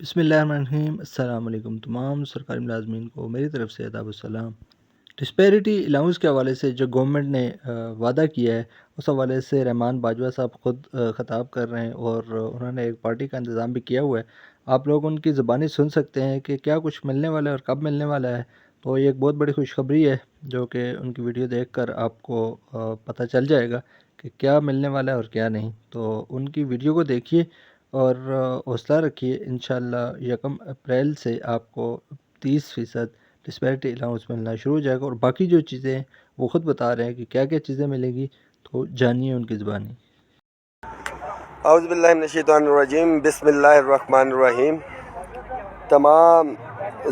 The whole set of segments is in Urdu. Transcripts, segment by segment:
بسم اللہ الرحمن الرحیم۔ السلام علیکم تمام سرکاری ملازمین کو میری طرف سے ادب السلام۔ ڈسپیرٹی الاؤنس کے حوالے سے جو گورنمنٹ نے وعدہ کیا ہے، اس حوالے سے رحمان باجوہ صاحب خود خطاب کر رہے ہیں اور انہوں نے ایک پارٹی کا انتظام بھی کیا ہوا ہے۔ آپ لوگ ان کی زبانی سن سکتے ہیں کہ کیا کچھ ملنے والا ہے اور کب ملنے والا ہے۔ تو یہ ایک بہت بڑی خوشخبری ہے جو کہ ان کی ویڈیو دیکھ کر آپ کو پتہ چل جائے گا کہ کیا ملنے والا ہے اور کیا نہیں۔ تو ان کی ویڈیو کو دیکھیے اور حوصلہ رکھیے، انشاءاللہ 1 اپریل سے آپ کو 30% ڈسپیرٹی الاؤنس ملنا شروع ہو جائے گا، اور باقی جو چیزیں ہیں وہ خود بتا رہے ہیں کہ کیا کیا چیزیں ملے گی، تو جانیے ان کی زبانی۔ اعوذ باللہ من الشیطان الرجیم، بسم اللہ الرحمن الرحیم۔ تمام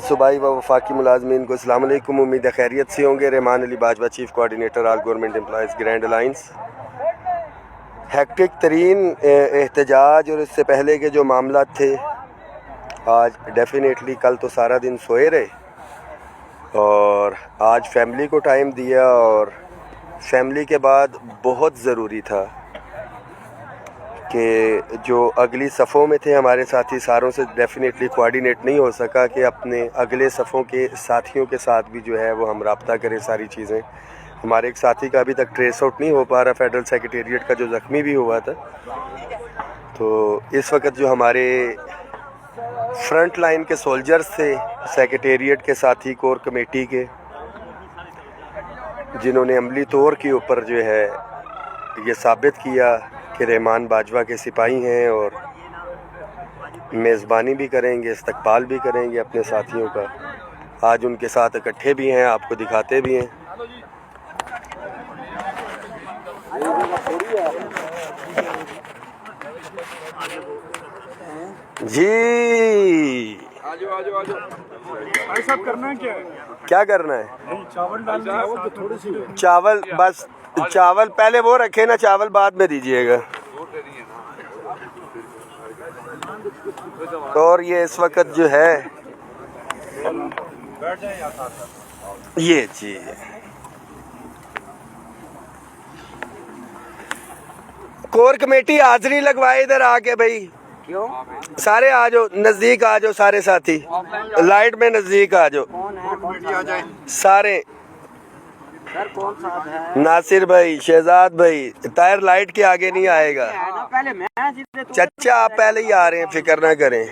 صوبائی و وفاقی ملازمین کو السلام علیکم، امید خیریت سے ہوں گے۔ Rahman Ali Bajwa, chief coordinator all government employees grand alliance. Hectic ترین احتجاج اور اس سے پہلے کے جو معاملات تھے، آج ڈیفینیٹلی کل تو سارا دن سوئے رہے اور آج فیملی کو ٹائم دیا، اور فیملی کے بعد بہت ضروری تھا کہ جو اگلی صفوں میں تھے ہمارے ساتھی، ساروں سے ڈیفینیٹلی کوآرڈینیٹ نہیں ہو سکا کہ اپنے اگلے صفوں کے ساتھیوں کے ساتھ بھی جو ہے وہ ہم رابطہ کریں ساری چیزیں۔ ہمارے ایک ساتھی کا ابھی تک ٹریس آؤٹ نہیں ہو پا رہا، فیڈرل سیکریٹریٹ کا، جو زخمی بھی ہوا تھا۔ تو اس وقت جو ہمارے فرنٹ لائن کے سولجرز تھے، سیکریٹریٹ کے ساتھی، کور کمیٹی کے، جنہوں نے عملی طور کے اوپر جو ہے یہ ثابت کیا کہ رحمان باجوہ کے سپاہی ہیں اور میزبانی بھی کریں گے، استقبال بھی کریں گے اپنے ساتھیوں کا، آج ان کے ساتھ اکٹھے بھی ہیں، آپ کو دکھاتے بھی ہیں۔ جی کیا کرنا ہے؟ چاول بس، چاول پہلے وہ رکھے نا، چاول بعد میں دیجئے گا۔ اور یہ اس وقت جو ہے یہ چیز کور کمیٹی حاضری لگوائے ادھر آ کے بھائی، سارے آ جاؤ، نزدیک آ جاؤ، سارے ساتھی لائٹ میں نزدیک آ جاؤ سارے۔ ناصر بھائی، شہزاد بھائی، طاہر لائٹ کے آگے نہیں آئے گا۔ چچا آپ پہلے ہی آ رہے ہیں، فکر نہ کریں۔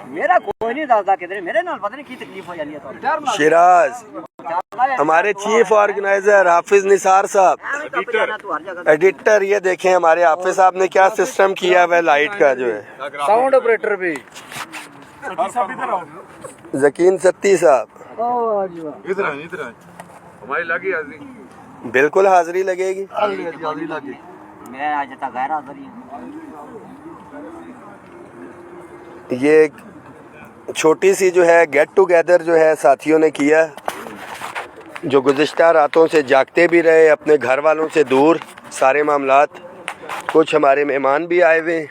میرا کوئی نہیں دسدا کدھر، میرے نال پتہ نہیں کی تکلیف ہو جاتی ہے۔ شیراز، ہمارے چیف آرگنائزر حافظ نثار صاحب، ایڈیٹر، یہ دیکھیں ہمارے حافظ صاحب نے کیا سسٹم کیا ہے لائٹ کا جو ہے۔ ساؤنڈ آپریٹر بھی ذکین ستی صاحب، ہماری لگی حاضری، بالکل حاضری لگے گی۔ میں آج تک غیر حاضری ہوں۔ یہ ایک چھوٹی سی جو ہے گیٹ ٹوگیدر جو ہے ساتھیوں نے کیا، جو گزشتہ راتوں سے جاگتے بھی رہے، اپنے گھر والوں سے دور سارے معاملات۔ کچھ ہمارے مہمان بھی آئے ہوئے،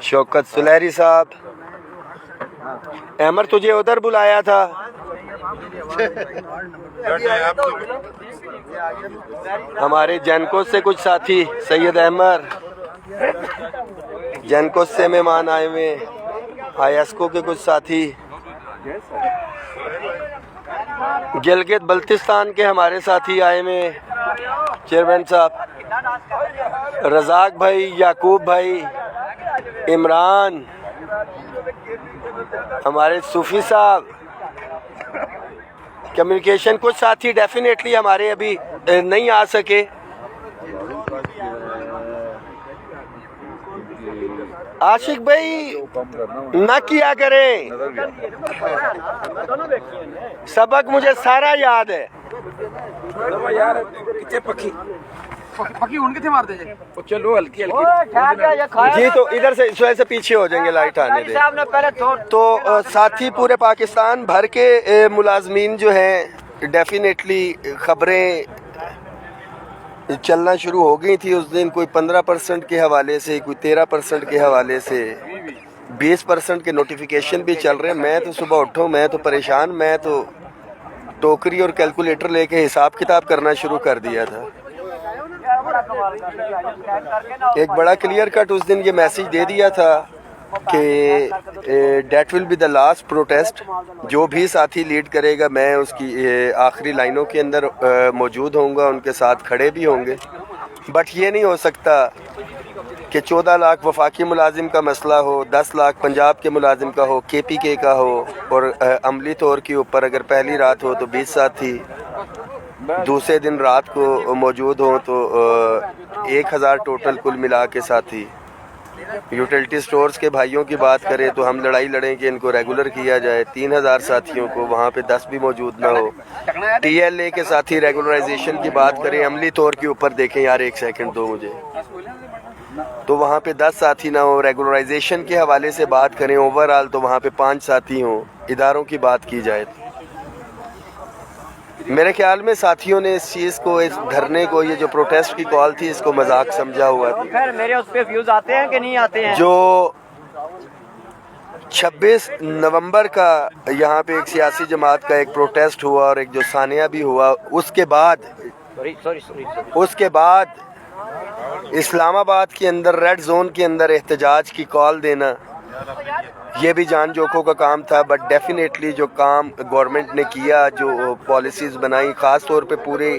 شوکت سلیری صاحب۔ احمد تجھے ادھر بلایا تھا۔ ہمارے جینکوس سے کچھ ساتھی، سید احمد جینکوس سے مہمان آئے ہوئے، آئی ایس کو کے کچھ ساتھی، گلگت بلتستان کے ہمارے ساتھی آئے ہوئے، چیئرمین صاحب، رزاق بھائی، یعقوب بھائی، عمران، ہمارے صوفی صاحب، کمیونیکیشن کچھ ساتھی ڈیفینیٹلی ہمارے ابھی نہیں آ سکے۔ عاشق بھائی نہ کیا کریں، سبق مجھے سارا یاد ہے۔ چلو ہلکی ہلکی، جی تو ادھر سے پیچھے ہو جائیں گے، لائٹ آنے دیں۔ تو ساتھی پورے پاکستان بھر کے ملازمین جو ہیں، ڈیفینیٹلی خبریں چلنا شروع ہو گئی تھی اس دن، کوئی 15% کے حوالے سے، کوئی 13% کے حوالے سے، 20% کے نوٹیفیکیشن بھی چل رہے ہیں۔ میں تو صبح اٹھوں، میں تو پریشان، میں تو ٹوکری اور کیلکولیٹر لے کے حساب کتاب کرنا شروع کر دیا تھا۔ ایک بڑا کلیئر کٹ اس دن یہ میسیج دے دیا تھا کہ that will be the last protest. جو بھی ساتھی لیڈ کرے گا میں اس کی آخری لائنوں کے اندر موجود ہوں گا, ان کے ساتھ کھڑے بھی ہوں گے. بٹ یہ نہیں ہو سکتا کہ 14 لاکھ وفاقی ملازم کا مسئلہ ہو, 10 لاکھ پنجاب کے ملازم کا ہو, KPK کا ہو, اور عملی طور کے اوپر اگر پہلی رات ہو تو 20 ساتھی دوسرے دن رات کو موجود ہوں تو 1000 ٹوٹل کل ملا کے ساتھی. یوٹیلٹی سٹورز کے بھائیوں کی بات کریں تو ہم لڑائی لڑیں کہ ان کو ریگولر کیا جائے. 3000 ساتھیوں کو وہاں پہ 10 بھی موجود نہ ہو. TLA کے ساتھی ریگولرائزیشن کی بات کریں, عملی طور کے اوپر دیکھیں یار, ایک سیکنڈ دو مجھے, تو وہاں پہ 10 ساتھی نہ ہو. ریگولرائزیشن کے حوالے سے بات کریں اوورال تو وہاں پہ 5 ساتھی ہوں. اداروں کی بات کی جائے تو میرے خیال میں ساتھیوں نے اس چیز کو, اس دھرنے کو, یہ جو پروٹیسٹ کی کال تھی, اس کو مذاق سمجھا ہوا تھا. خیر میرے اس پہ ویوز آتے ہیں کہ نہیں آتے ہیں؟ جو 26 نومبر کا یہاں پہ ایک سیاسی جماعت کا ایک پروٹیسٹ ہوا اور ایک جو ثانیہ بھی ہوا, اس کے بعد اسلام آباد کے اندر ریڈ زون کے اندر احتجاج کی کال دینا, یہ بھی جان جوکھوں کا کام تھا. بٹ ڈیفینیٹلی جو کام گورنمنٹ نے کیا, جو پالیسیز بنائی, خاص طور پہ پورے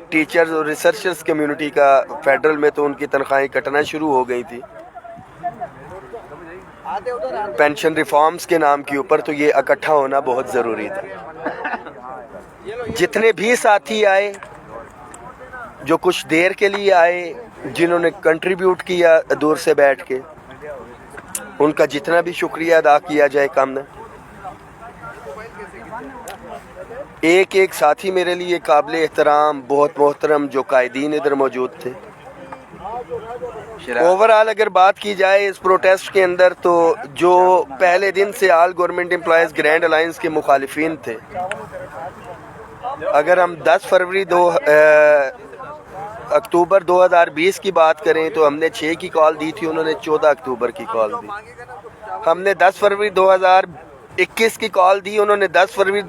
ٹیچرز اور ریسرچرز کمیونٹی کا, فیڈرل میں تو ان کی تنخواہیں کٹنا شروع ہو گئی تھی پینشن ریفارمز کے نام کے اوپر, تو یہ اکٹھا ہونا بہت ضروری تھا. جتنے بھی ساتھی آئے, جو کچھ دیر کے لیے آئے, جنہوں نے کنٹریبیوٹ کیا دور سے بیٹھ کے, ان کا جتنا بھی شکریہ ادا کیا جائے کم نہ. ایک ایک ساتھی میرے لیے قابل احترام, بہت محترم, جو قائدین ادھر موجود تھے. اوورال اگر بات کی جائے اس پروٹیسٹ کے اندر, تو جو پہلے دن سے آل گورنمنٹ امپلائیز گرینڈ الائنس کے مخالفین تھے, اگر ہم 10 فروری اکتوبر 2020 کی بات کریں تو ہم نے 6 کی کال دی تھی, انہوں نے 14 اکتوبر کی کال دی. ہم نے 10 فروری 2021 کی کال دی, انہوں نے 10 فروری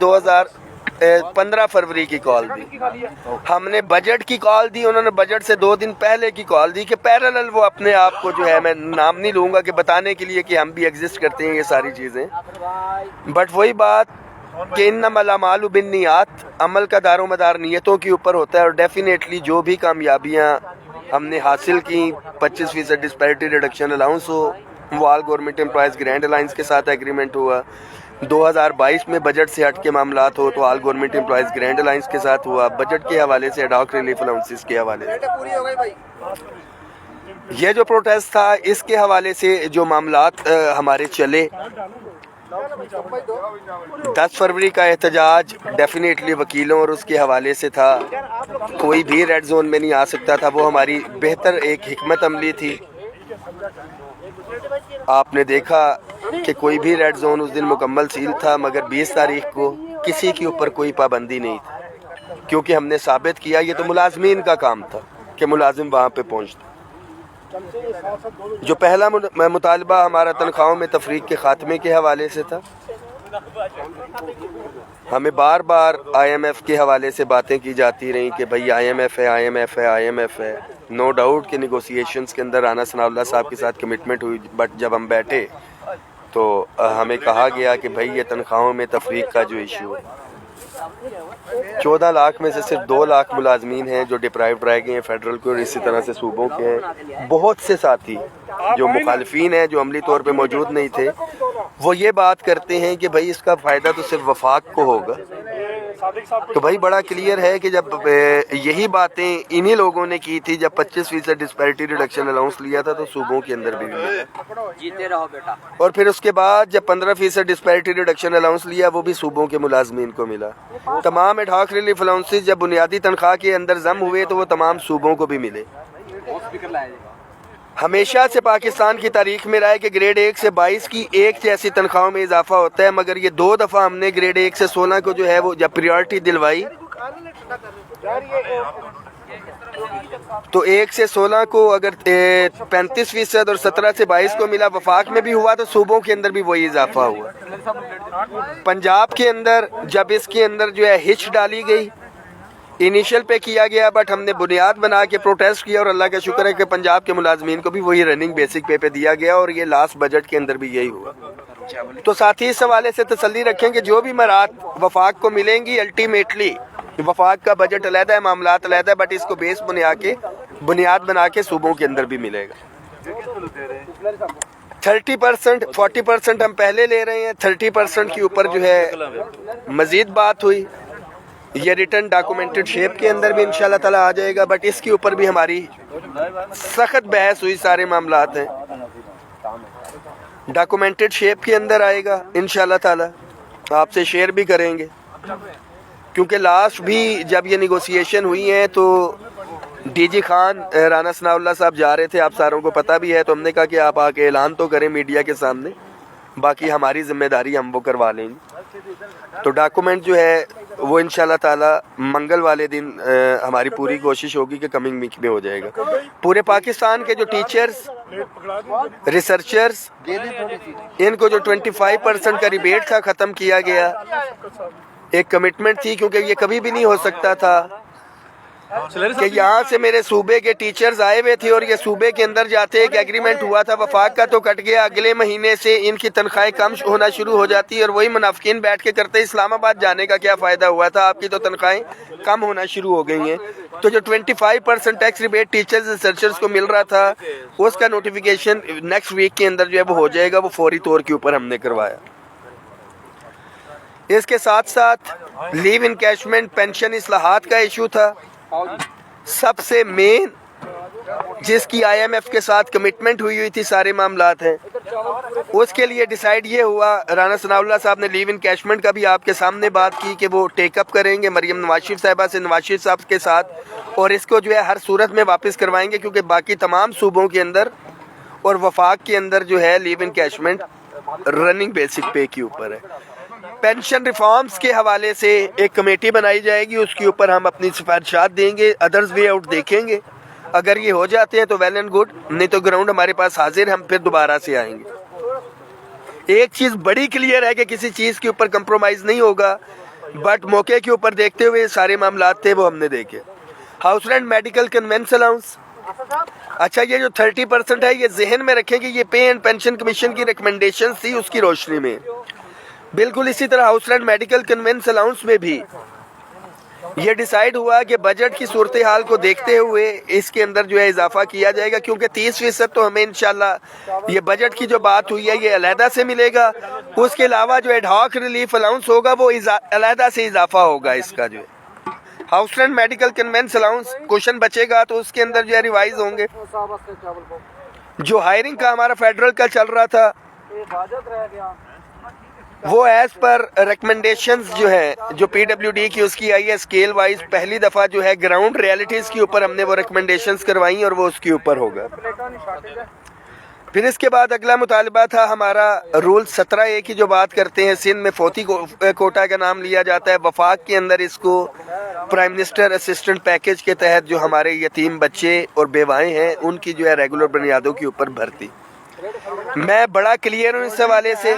15 فروری کی کال دی. ہم نے بجٹ کی کال دی, انہوں نے بجٹ سے 2 دن پہلے کی کال دی, کہ پیرالل وہ اپنے آپ کو جو ہے, میں نام نہیں لوں گا, کہ بتانے کے لیے کہ ہم بھی ایگزسٹ کرتے ہیں یہ ساری چیزیں. بٹ وہی بات کہ انما الاعمال بالنیات, عمل کا دار و مدار نیتوں کے اوپر ہوتا ہے. اور ڈیفینیٹلی جو بھی کامیابیاں ہم نے حاصل کی, 25% ڈسپیرٹی ریڈکشن الاؤنس ہو, وہ آل گورنمنٹ امپلائیز گرینڈ الائنس کے ساتھ ایگریمنٹ ہوا. 2022 میں بجٹ سے ہٹ کے معاملات ہو تو آل گورنمنٹ امپلائیز گرینڈ الائنس کے ساتھ ہوا. بجٹ کے حوالے سے ایڈاک ریلیف الاؤنسز کے حوالے سے یہ جو پروٹیسٹ تھا, اس کے حوالے سے جو معاملات ہمارے چلے, 10 فروری کا احتجاج ڈیفینیٹلی وکیلوں اور اس کے حوالے سے تھا. کوئی بھی ریڈ زون میں نہیں آ سکتا تھا, وہ ہماری بہتر ایک حکمت عملی تھی. آپ نے دیکھا کہ کوئی بھی ریڈ زون اس دن مکمل سیل تھا, مگر 20 تاریخ کو کسی کے اوپر کوئی پابندی نہیں تھی, کیونکہ ہم نے ثابت کیا, یہ تو ملازمین کا کام تھا کہ ملازم وہاں پہ پہنچتا. جو پہلا مطالبہ ہمارا تنخواہوں میں تفریق کے خاتمے کے حوالے سے تھا. ہمیں بار بار IMF کے حوالے سے باتیں کی جاتی رہیں کہ بھئی IMF ہے. نو ڈاؤٹ کہ نیگوسیشنز کے اندر رانا ثناء اللہ صاحب کے ساتھ کمٹمنٹ ہوئی, بٹ جب ہم بیٹھے تو ہمیں کہا گیا کہ بھئی یہ تنخواہوں میں تفریق کا جو ایشو ہے, 14 لاکھ میں سے صرف 2 لاکھ ملازمین ہیں جو ڈپرائیوڈ رہ گئے ہیں فیڈرل کے, اور اسی طرح سے صوبوں کے ہیں. بہت سے ساتھی جو مخالفین ہیں, جو عملی طور پہ موجود نہیں تھے, وہ یہ بات کرتے ہیں کہ بھئی اس کا فائدہ تو صرف وفاق کو ہوگا. تو بھائی بڑا کلیئر ہے کہ جب یہی باتیں انہی لوگوں نے کی تھی جب 25% ڈسپیرٹی ریڈکشن الاؤنس لیا تھا, تو صوبوں کے اندر بھی ملا. جیتے رہو بیٹا. اور پھر اس کے بعد جب 15% ڈسپیرٹی ریڈکشن الاؤنس لیا, وہ بھی صوبوں کے ملازمین کو ملا. تمام ایڈ-ہاک ریلیف الاؤنسز جب بنیادی تنخواہ کے اندر ضم ہوئے تو وہ تمام صوبوں کو بھی ملے. ہمیشہ سے پاکستان کی تاریخ میں رہا ہے کہ گریڈ 1 سے 22 کی ایک جیسی تنخواہوں میں اضافہ ہوتا ہے, مگر یہ 2 دفعہ ہم نے گریڈ 1 سے 16 کو جو ہے وہ جب پریورٹی دلوائی, تو 1 سے 16 کو اگر 35% اور 17 سے 22 کو ملا, وفاق میں بھی ہوا, تو صوبوں کے اندر بھی وہی اضافہ ہوا. پنجاب کے اندر جب اس کے اندر جو ہے ہچ ڈالی گئی, انیشل پہ کیا گیا، بٹ ہم نے بنیاد بنا کے پروٹیسٹ کیا، اور اللہ کا شکر ہے کہ پنجاب کے ملازمین کو بھی وہی رننگ بیسک پے پہ دیا گیا، اور یہ لاسٹ بجٹ کے اندر بھی یہی ہوا۔ تو ساتھی اس حوالے سے تسلی رکھیں کہ جو بھی مراد وفاق کو ملیں گی، الٹیمیٹلی وفاق کا بجٹ علیحدہ ہے، معاملات علیحدہ ہے، بٹ اس کو بیس بنیاد بنا کے صوبوں کے اندر بھی ملے گا۔ 30%، 40% ہم پہلے لے رہے ہیں، 30% کے اوپر جو ہے مزید بات ہوئی، یہ ریٹرن ڈاکومنٹڈ شیپ کے اندر بھی انشاءاللہ تعالیٰ آ جائے گا، بٹ اس کے اوپر بھی ہماری سخت بحث ہوئی، سارے معاملات ہیں، ڈاکومنٹڈ شیپ کے اندر آئے گا انشاءاللہ تعالیٰ، آپ سے شیئر بھی کریں گے، کیونکہ لاسٹ بھی جب یہ نیگوسیشن ہوئی ہیں تو ڈی جی خان رانا ثناء اللہ صاحب جا رہے تھے، آپ ساروں کو پتہ بھی ہے، تو ہم نے کہا کہ آپ آ کے اعلان تو کریں میڈیا کے سامنے، باقی ہماری ذمہ داری ہم وہ کروا لیں گے۔ تو ڈاکومنٹ جو ہے وہ انشاءاللہ تعالیٰ منگل والے دن ہماری پوری کوشش ہوگی کہ کمنگ ویک میں ہو جائے گا۔ پورے پاکستان کے جو ٹیچرز، ریسرچرز، ان کو جو 25% کا ریبیٹ تھا ختم کیا گیا، ایک کمٹمنٹ تھی، کیونکہ یہ کبھی بھی نہیں ہو سکتا تھا کہ یہاں سے میرے صوبے کے ٹیچرز آئے ہوئے تھے اور یہ صوبے کے اندر جاتے، ایک ایگریمنٹ ہوا تھا وفاق کا تو کٹ گیا، اگلے مہینے سے ان کی تنخواہیں کم ہونا شروع ہو جاتی، اور وہی منافقین بیٹھ کے کرتے اسلام آباد جانے کا کیا فائدہ ہوا تھا، آپ کی تو تنخواہیں کم ہونا شروع ہو گئی ہیں۔ تو جو 25% ٹیکس ریبیٹ ٹیچرز ریسرچرز کو مل رہا تھا، اس کا نوٹیفیکیشن نیکسٹ ویک کے اندر جو ہے وہ ہو جائے گا، وہ فوری طور کے اوپر ہم نے کروایا۔ اس کے ساتھ ساتھ لیو انکیشمنٹ پینشن اصلاحات کا ایشو تھا، سب سے مین جس کی آئی ایم ایف کے ساتھ کمٹمنٹ ہوئی تھی، سارے معاملات ہیں، اس کے لیے ڈیسائیڈ یہ ہوا، رانا ثناء اللہ صاحب نے لیو انکیشمنٹ کا بھی آپ کے سامنے بات کی کہ وہ ٹیک اپ کریں گے مریم نواز شریف صاحبہ سے، نواز شریف صاحب کے ساتھ، اور اس کو جو ہے ہر صورت میں واپس کروائیں گے، کیونکہ باقی تمام صوبوں کے اندر اور وفاق کے اندر جو ہے لیو انکیشمنٹ رننگ بیسک پے کے اوپر ہے۔ پینشن ریفارمز کے حوالے سے ایک کمیٹی بنائی جائے گی، اس کے اوپر ہم اپنی سفارشات دیں گے، ادرز وے آؤٹ دیکھیں گے، اگر یہ ہو جاتے ہیں تو ویل اینڈ گڈ، نہیں تو گراؤنڈ ہمارے پاس حاضر، ہم پھر دوبارہ سے آئیں گے۔ ایک چیز بڑی کلیئر ہے کہ کسی چیز کے اوپر کمپرومائز نہیں ہوگا، بٹ موقع کے اوپر دیکھتے ہوئے سارے معاملات تھے وہ ہم نے دیکھے۔ House rent medical conveyance allowance, اچھا یہ جو 30% ہے یہ ذہن میں رکھیں کہ یہ پے اینڈ پینشن کمیشن کی ریکمنڈیشنز تھی، اس کی روشنی میں بالکل اسی طرح house rent medical conveyance allowance میں بھی یہ ڈیسائیڈ ہوا کہ بجٹ کی صورتحال کو دیکھتے ہوئے اس کے اندر جو ہے اضافہ کیا جائے گا، کیونکہ 30% تو ہمیں انشاءاللہ یہ بجٹ کی جو بات ہوئی ہے یہ علیحدہ سے ملے گا، اس کے علاوہ جو ایڈ ہاک ریلیف الاؤنس ہوگا وہ علیحدہ سے اضافہ ہوگا۔ اس کا جو ہے house rent medical conveyance allowance question بچے گا تو اس کے اندر جو ہے ریوائز ہوں گے۔ جو ہائرنگ کا ہمارا فیڈرل کا چل رہا تھا وہ ایز پر ریکمنڈیشنز جو ہے جو پی ڈبلیو ڈی کی اس کی آئی ہے اسکیل وائز، پہلی دفعہ جو ہے گراؤنڈ ریالٹیز کے اوپر ہم نے وہ ریکمنڈیشنز کروائی اور وہ اس کے اوپر ہوگا۔ پھر اس کے بعد اگلا مطالبہ تھا ہمارا رول 17A کی جو بات کرتے ہیں، سندھ میں فوتی کوٹا کا نام لیا جاتا ہے، وفاق کے اندر اس کو پرائم منسٹر اسسٹنٹ پیکیج کے تحت جو ہمارے یتیم بچے اور بیوائیں ہیں ان کی جو ہے ریگولر بنیادوں کے اوپر بھرتی۔ میں بڑا کلیئر ہوں اس حوالے سے،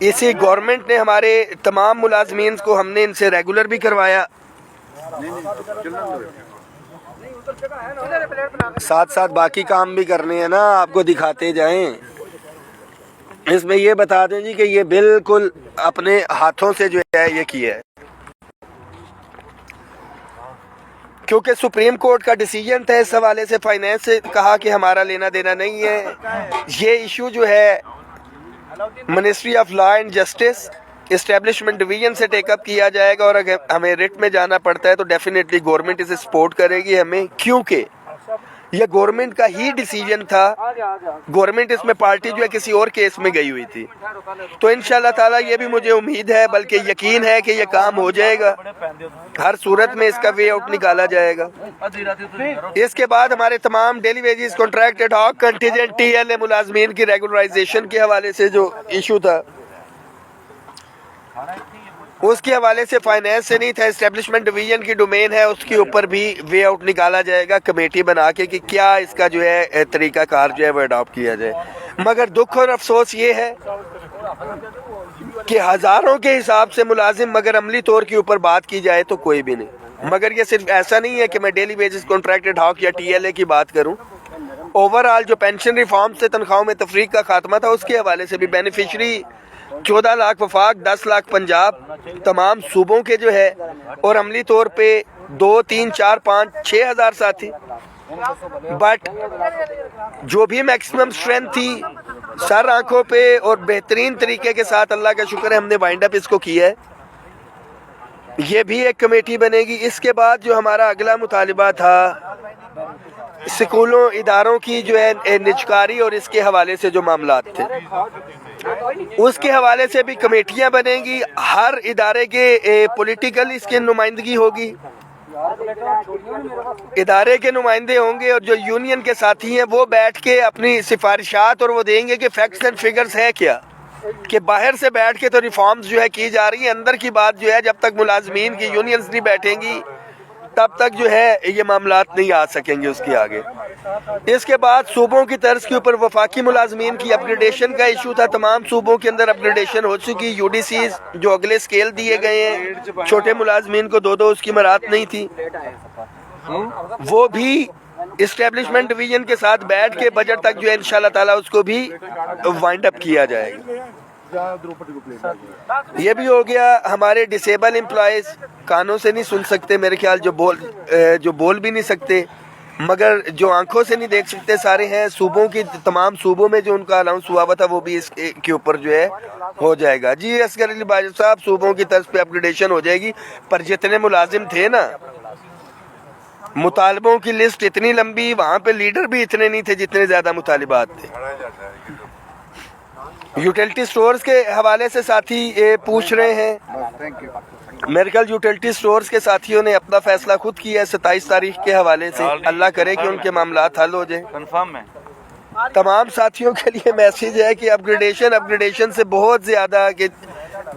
اسی گورنمنٹ نے ہمارے تمام ملازمین کو ہم نے ان سے ریگولر بھی کروایا، ساتھ ساتھ باقی کام بھی کرنے ہیں نا، آپ کو دکھاتے جائیں۔ اس میں یہ بتا دیں جی کہ یہ بالکل اپنے ہاتھوں سے جو ہے یہ کیا ہے، کیونکہ سپریم کورٹ کا ڈیسیجن تھا اس حوالے سے، فائنینس سے کہا کہ ہمارا لینا دینا نہیں ہے، یہ ایشو جو ہے ministry of law and justice establishment division سے ٹیک اپ کیا جائے گا، اور اگر ہمیں ریٹ میں جانا پڑتا ہے تو ڈیفینیٹلی گورنمنٹ اسے سپورٹ کرے گی ہمیں، کیونکہ یہ گورنمنٹ کا ہی ڈیسیجن تھا، گورنمنٹ اس میں پارٹی جو ہے کسی اور کیس میں گئی ہوئی تھی۔ تو انشاءاللہ تعالیٰ یہ بھی مجھے امید ہے بلکہ یقین ہے کہ یہ کام ہو جائے گا، ہر صورت میں اس کا وے آؤٹ نکالا جائے گا۔ اس کے بعد ہمارے تمام daily wages contract ad hoc contingent T L A ملازمین کی ریگولرائزیشن کے حوالے سے جو ایشو تھا اس کے حوالے سے فائنینس سے نہیں تھا، اسٹیبلشمنٹ ڈویژن کی ڈومین ہے، اس کے اوپر بھی وے آؤٹ نکالا جائے گا کمیٹی بنا کے کہ کیا اس کا جو ہے طریقہ کار جو ہے وہ اڈاپٹ کیا جائے۔ مگر دکھ اور افسوس یہ ہے کہ ہزاروں کے حساب سے ملازم مگر عملی طور کے اوپر بات کی جائے تو کوئی بھی نہیں. مگر یہ صرف ایسا نہیں ہے کہ میں ڈیلی بیسس کانٹریکٹڈ ہاک یا ٹی ایل اے کی بات کروں. اوور آل جو پینشن ریفارم سے تنخواہوں میں تفریق کا خاتمہ تھا اس کے حوالے سے بھی بینیفیشری 14 لاکھ وفاق، 10 لاکھ پنجاب، تمام صوبوں کے جو ہے، اور عملی طور پہ 2 3 4 5 6 ہزار ساتھی. بٹ جو بھی میکسیمم اسٹرینتھ تھی سر آنکھوں پہ اور بہترین طریقے کے ساتھ اللہ کا شکر ہے ہم نے وائنڈ اپ اس کو کیا ہے. یہ بھی ایک کمیٹی بنے گی. اس کے بعد جو ہمارا اگلا مطالبہ تھا سکولوں اداروں کی جو ہے نجکاری اور اس کے حوالے سے جو معاملات تھے اس کے حوالے سے بھی کمیٹیاں بنیں گی. ہر ادارے کے پولیٹیکل اس کی نمائندگی ہوگی، ادارے کے نمائندے ہوں گے، اور جو یونین کے ساتھی ہیں وہ بیٹھ کے اپنی سفارشات اور وہ دیں گے کہ فیکٹس اینڈ فگرز ہے کیا، کہ باہر سے بیٹھ کے تو ریفارمز جو ہے کی جا رہی ہیں، اندر کی بات جو ہے جب تک ملازمین کی یونینز نہیں بیٹھیں گی تب تک جو ہے یہ معاملات نہیں آ سکیں گے اس کے آگے. اس کے بعد صوبوں کی طرز کے اوپر وفاقی ملازمین کی اپگریڈیشن کا ایشو تھا. تمام صوبوں کے اندر اپگریڈیشن ہو چکی. یو ڈی سیز جو اگلے سکیل دیے گئے ہیں چھوٹے ملازمین کو 2 اس کی مراعات نہیں تھی، وہ بھی اسٹیبلشمنٹ ڈویژن کے ساتھ بیٹھ کے بجٹ تک جو ہے انشاءاللہ تعالیٰ اس کو بھی وائنڈ اپ کیا جائے گا. یہ بھی ہو گیا. ہمارے ڈسیبل امپلائیز کانوں سے نہیں سن سکتے میرے خیال، جو بول بھی نہیں سکتے مگر جو آنکھوں سے نہیں دیکھ سکتے سارے ہیں. صوبوں کی تمام صوبوں میں جو ان کا الاؤنس ہوا ہوا تھا وہ بھی اس کے اوپر جو ہے ہو جائے گا. جی اصغر علی باجوہ صاحب، صوبوں کی طرز پہ اپگریڈیشن ہو جائے گی، پر جتنے ملازم تھے نا مطالبوں کی لسٹ اتنی لمبی، وہاں پہ لیڈر بھی اتنے نہیں تھے جتنے زیادہ مطالبات تھے. یوٹیلٹی سٹورز کے حوالے سے ساتھی پوچھ رہے ہیں. میرے خیال یوٹیلٹی سٹورز کے ساتھیوں نے اپنا فیصلہ خود کیا ہے 27 تاریخ کے حوالے سے. اللہ کرے کہ ان کے معاملات حل ہو جائیں. تمام ساتھیوں کے لیے میسیج ہے کہ اپگریڈیشن سے بہت زیادہ، کہ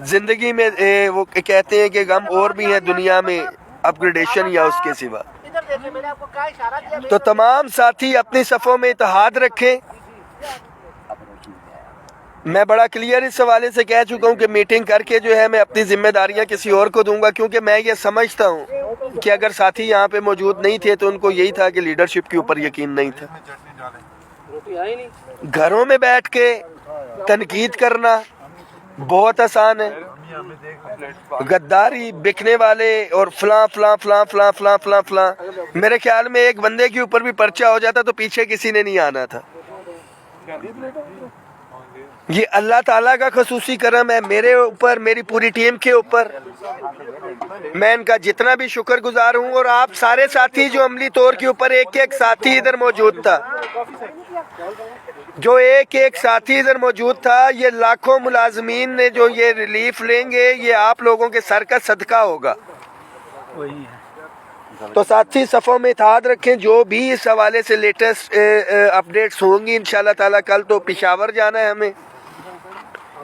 زندگی میں وہ کہتے ہیں کہ غم اور بھی ہیں دنیا میں اپگریڈیشن یا اس کے سوا. تو تمام ساتھی اپنی صفوں میں اتحاد رکھیں. میں بڑا کلیئر اس حوالے سے کہہ چکا ہوں کہ میٹنگ کر کے جو ہے میں اپنی ذمہ داریاں کسی اور کو دوں گا، کیونکہ میں یہ سمجھتا ہوں کہ اگر ساتھی یہاں پہ موجود نہیں تھے تو ان کو یہی تھا کہ لیڈرشپ کے اوپر یقین نہیں تھا. گھروں میں بیٹھ کے تنقید کرنا بہت آسان ہے، غداری، بکنے والے اور فلاں فلاں فلاں فلاں فلاں فلاں فلاں. میرے خیال میں ایک بندے کے اوپر بھی پرچہ ہو جاتا تو پیچھے کسی نے نہیں آنا تھا. یہ اللہ تعالیٰ کا خصوصی کرم ہے میرے اوپر، میری پوری ٹیم کے اوپر. میں ان کا جتنا بھی شکر گزار ہوں، اور آپ سارے ساتھی جو عملی طور کے اوپر ایک ساتھی ادھر موجود تھا، جو ایک ساتھی ادھر موجود تھا، یہ لاکھوں ملازمین نے جو یہ ریلیف لیں گے یہ آپ لوگوں کے سر کا صدقہ ہوگا. تو ساتھی صفوں میں اتحاد رکھیں. جو بھی اس حوالے سے لیٹسٹ اپڈیٹس ہوں گی انشاءاللہ تعالیٰ. کل تو پشاور جانا ہے ہمیں،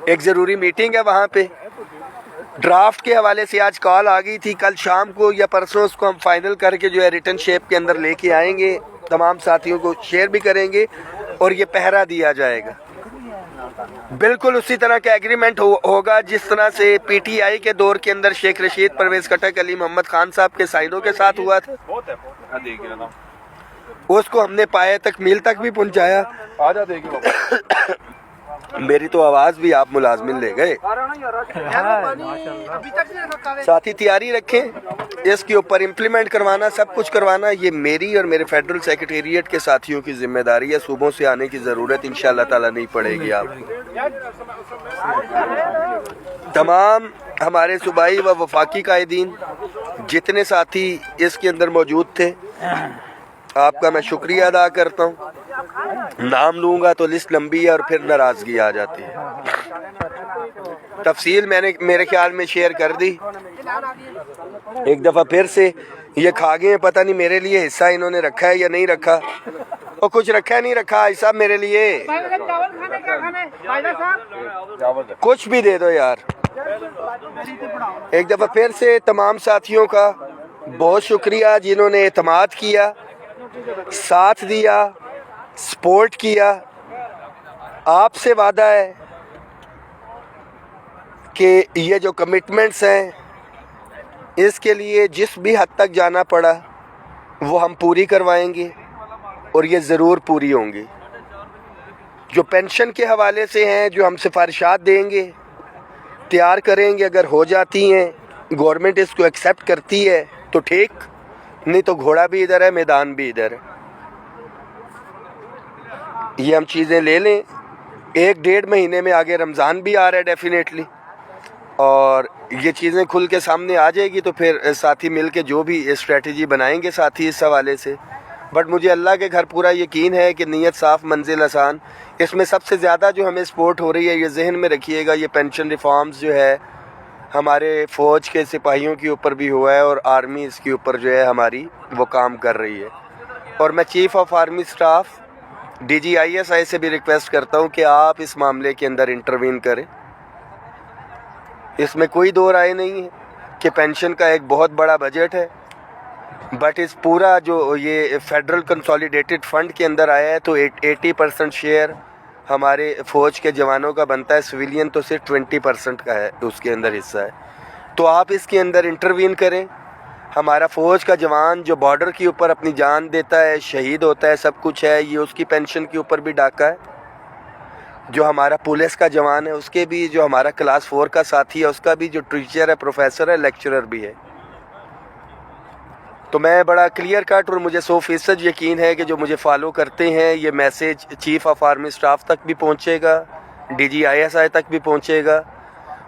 ایک ضروری میٹنگ ہے وہاں پہ. ڈرافٹ کے حوالے سے آج کال آ گئی تھی، کل شام کو یا پرسوں اس کو ہم فائنل کر کے جو ہے ریٹن شیپ کے اندر لے کے آئیں گے، تمام ساتھیوں کو شیئر بھی کریں گے اور یہ پہرا دیا جائے گا. بالکل اسی طرح کا ایگریمنٹ ہوگا جس طرح سے پی ٹی آئی کے دور کے اندر شیخ رشید، پرویز کٹک، علی محمد خان صاحب کے سائنوں کے ساتھ ہوا تھا. اس کو ہم نے پائے تکمیل تک بھی پہنچایا. میری تو آواز بھی آپ ملازمین لے گئے. ساتھی تیاری رکھیں اس کے اوپر امپلیمنٹ کروانا، سب کچھ کروانا یہ میری اور میرے فیڈرل سیکریٹریٹ کے ساتھیوں کی ذمہ داری ہے. صوبوں سے آنے کی ضرورت انشاءاللہ تعالیٰ نہیں پڑے گی آپ کو. تمام ہمارے صوبائی و وفاقی قائدین جتنے ساتھی اس کے اندر موجود تھے آپ کا میں شکریہ ادا کرتا ہوں. نام لوں گا تو لسٹ لمبی ہے اور پھر ناراضگی آ جاتی ہے. تفصیل میں نے میرے خیال میں شیئر کر دی. ایک دفعہ پھر سے یہ کھا گئے ہیں، پتہ نہیں میرے لیے حصہ انہوں نے رکھا ہے یا نہیں رکھا. اور کچھ رکھا نہیں رکھا حصہ میرے لیے کچھ بھی دے دو یار. ایک دفعہ پھر سے تمام ساتھیوں کا بہت شکریہ جنہوں نے اعتماد کیا، ساتھ دیا، سپورٹ کیا. آپ سے وعدہ ہے کہ یہ جو کمٹمنٹس ہیں اس کے لیے جس بھی حد تک جانا پڑا وہ ہم پوری کروائیں گے اور یہ ضرور پوری ہوں گی. جو پینشن کے حوالے سے ہیں جو ہم سفارشات دیں گے تیار کریں گے، اگر ہو جاتی ہیں گورنمنٹ اس کو ایکسیپٹ کرتی ہے تو ٹھیک، نہیں تو گھوڑا بھی ادھر ہے میدان بھی ادھر ہے. یہ ہم چیزیں لے لیں. 1-1.5 مہینے میں آگے رمضان بھی آ رہا ہے ڈیفینیٹلی، اور یہ چیزیں کھل کے سامنے آ جائے گی تو پھر ساتھی مل کے جو بھی اسٹریٹجی بنائیں گے ساتھی اس حوالے سے. بٹ مجھے اللہ کے گھر پورا یقین ہے کہ نیت صاف منزل آسان. اس میں سب سے زیادہ جو ہمیں سپورٹ ہو رہی ہے، یہ ذہن میں رکھیے گا، یہ پینشن ریفارمز جو ہے ہمارے فوج کے سپاہیوں کے اوپر بھی ہوا ہے اور آرمی اس کے اوپر جو ہے ہماری وہ کام کر رہی ہے. اور میں chief of army staff DGISI سے بھی ریکویسٹ کرتا ہوں کہ آپ اس معاملے کے اندر انٹروین کریں. اس میں کوئی دو رائے نہیں ہے کہ پینشن کا ایک بہت بڑا بجٹ ہے، بٹ اس پورا جو یہ فیڈرل کنسولیڈیٹڈ فنڈ کے اندر آیا ہے تو 80% شیئر ہمارے فوج کے جوانوں کا بنتا ہے، سویلین تو صرف 20% کا ہے اس کے اندر حصہ ہے. تو آپ اس کے اندر انٹروین کریں. ہمارا فوج کا جوان جو بارڈر کے اوپر اپنی جان دیتا ہے، شہید ہوتا ہے، سب کچھ ہے، یہ اس کی پینشن کے اوپر بھی ڈاکہ ہے. جو ہمارا پولیس کا جوان ہے اس کے بھی، جو ہمارا کلاس 4 کا ساتھی ہے اس کا بھی، جو ٹیچر ہے، پروفیسر ہے، لیکچرر بھی ہے. تو میں بڑا کلیئر کٹ اور مجھے 100% یقین ہے کہ جو مجھے فالو کرتے ہیں یہ message chief of army staff تک بھی پہنچے گا، DGISI تک بھی پہنچے گا،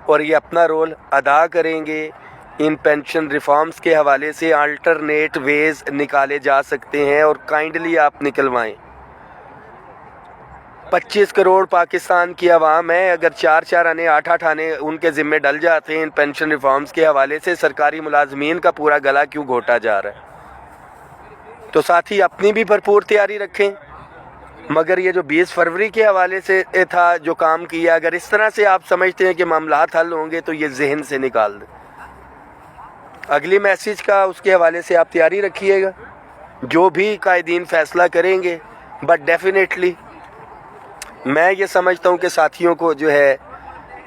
اور یہ اپنا رول ادا کریں گے. ان پینشن ریفارمز کے حوالے سے آلٹرنیٹ ویز نکالے جا سکتے ہیں اور کائنڈلی آپ نکلوائیں. 25 کروڑ پاکستان کی عوام ہے، اگر 4 آنے 8 آنے ان کے ذمے ڈل جاتے ہیں ان پینشن ریفارمز کے حوالے سے، سرکاری ملازمین کا پورا گلا کیوں گھوٹا جا رہا ہے؟ تو ساتھی اپنی بھی بھرپور تیاری رکھیں. مگر یہ جو 20 فروری کے حوالے سے تھا جو کام کیا، اگر اس طرح سے آپ سمجھتے ہیں کہ معاملات حل ہوں گے تو یہ ذہن سے نکال دیں. اگلی میسیج کا اس کے حوالے سے آپ تیاری رکھیے گا، جو بھی قائدین فیصلہ کریں گے. بٹ ڈیفینیٹلی میں یہ سمجھتا ہوں کہ ساتھیوں کو جو ہے،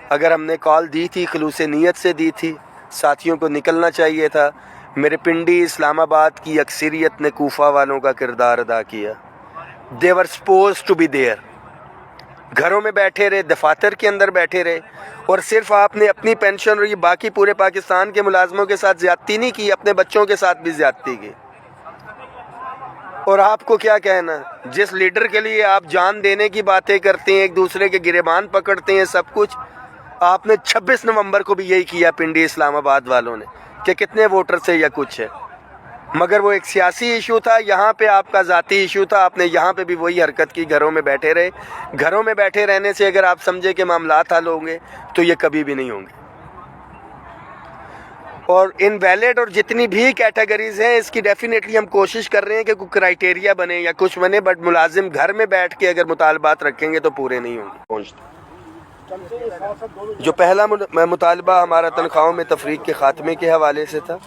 اگر ہم نے کال دی تھی خلوص نیت سے دی تھی، ساتھیوں کو نکلنا چاہیے تھا. میرے پنڈی اسلام آباد کی اکثریت نے کوفہ والوں کا کردار ادا کیا. they were supposed to be there. گھروں میں بیٹھے رہے، دفاتر کے اندر بیٹھے رہے، اور صرف آپ نے اپنی پینشن اور یہ باقی پورے پاکستان کے ملازموں کے ساتھ زیادتی نہیں کی، اپنے بچوں کے ساتھ بھی زیادتی کی. اور آپ کو کیا کہنا، جس لیڈر کے لیے آپ جان دینے کی باتیں کرتے ہیں، ایک دوسرے کے گریبان پکڑتے ہیں، سب کچھ آپ نے 26 نومبر کو بھی یہی کیا پنڈی اسلام آباد والوں نے، کہ کتنے ووٹر سے یا کچھ ہے. مگر وہ ایک سیاسی ایشو تھا، یہاں پہ آپ کا ذاتی ایشو تھا. آپ نے یہاں پہ بھی وہی حرکت کی، گھروں میں بیٹھے رہے. گھروں میں بیٹھے رہنے سے اگر آپ سمجھے کہ معاملات حل ہوں گے تو یہ کبھی بھی نہیں ہوں گے. اور ان ویلڈ اور جتنی بھی کیٹیگریز ہیں اس کی ڈیفینیٹلی ہم کوشش کر رہے ہیں کہ کوئی کرائٹیریا بنے یا کچھ بنے، بٹ ملازم گھر میں بیٹھ کے اگر مطالبات رکھیں گے تو پورے نہیں ہوں گے. جو پہلا مطالبہ ہمارا تنخواہوں میں تفریق کے خاتمے کے حوالے سے تھا.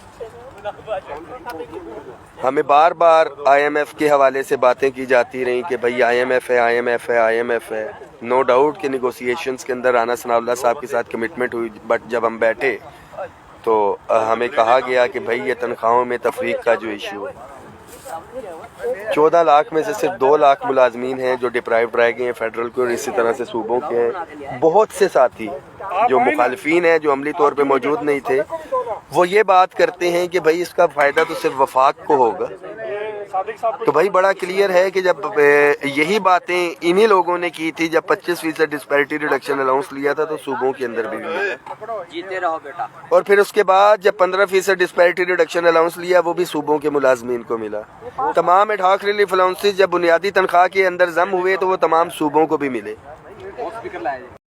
ہمیں بار بار IMF کے حوالے سے باتیں کی جاتی رہیں کہ بھئی IMF ہے. نو ڈاؤٹ کہ نیگوسیشنز کے اندر رانا ثناء اللہ صاحب کے ساتھ کمٹمنٹ ہوئی، بٹ جب ہم بیٹھے تو ہمیں کہا گیا کہ بھئی یہ تنخواہوں میں تفریق کا جو ایشو ہے، 14 لاکھ میں سے صرف 2 لاکھ ملازمین ہیں جو ڈپرائیوڈ رہ گئے ہیں فیڈرل کو، اور اسی طرح سے صوبوں کے ہیں. بہت سے ساتھی جو مخالفین ہیں، جو عملی طور پہ موجود نہیں تھے، وہ یہ بات کرتے ہیں کہ بھئی اس کا فائدہ تو صرف وفاق کو ہوگا. تو بھائی بڑا کلیئر ہے کہ جب یہی باتیں انہی لوگوں نے کی تھی جب 25% ڈسپیرٹی ریڈکشن الاؤنس لیا تھا تو صوبوں کے اندر بھی ملا، جیتے رہو بیٹا. اور پھر اس کے بعد جب 15% ڈسپیرٹی ریڈکشن الاؤنس لیا وہ بھی صوبوں کے ملازمین کو ملا. تمام ایڈ ہاک ریلیف الاؤنسز جب بنیادی تنخواہ کے اندر ضم ہوئے تو وہ تمام صوبوں کو بھی ملے.